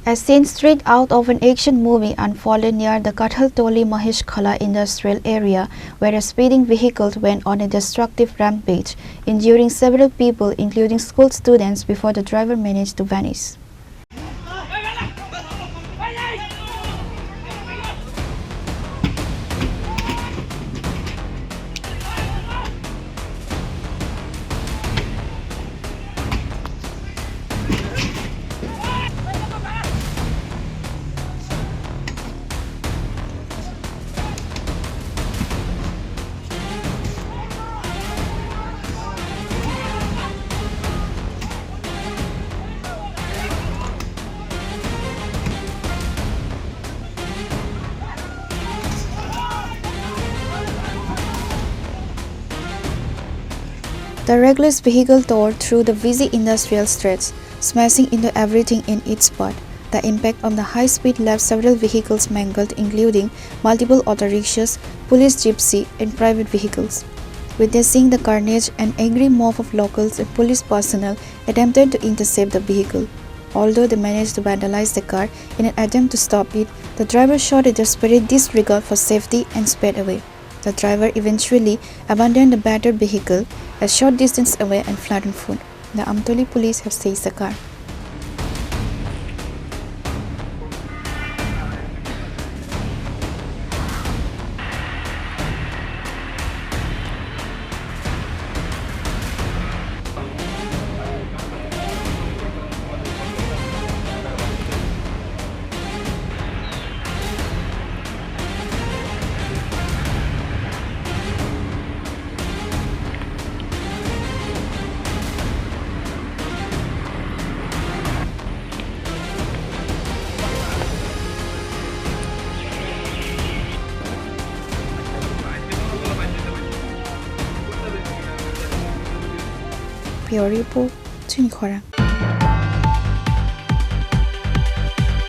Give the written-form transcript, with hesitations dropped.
A scene straight out of an action movie unfolded near the Kathaltoli-Maheshkhala industrial area, where a speeding vehicle went on a destructive rampage, injuring several people including school students before the driver managed to vanish. The reckless vehicle tore through the busy industrial streets, smashing into everything in its path. The impact on the high speed left several vehicles mangled, including multiple auto rickshaws, police jeepney, and private vehicles. Witnessing the carnage, an angry mob of locals and police personnel attempted to intercept the vehicle. Although they managed to vandalize the car in an attempt to stop it, the driver showed a desperate disregard for safety and sped away. The driver eventually abandoned the battered vehicle a short distance away and fled on foot. The Amtoli police have seized the car. Pure report, Chini Khorang.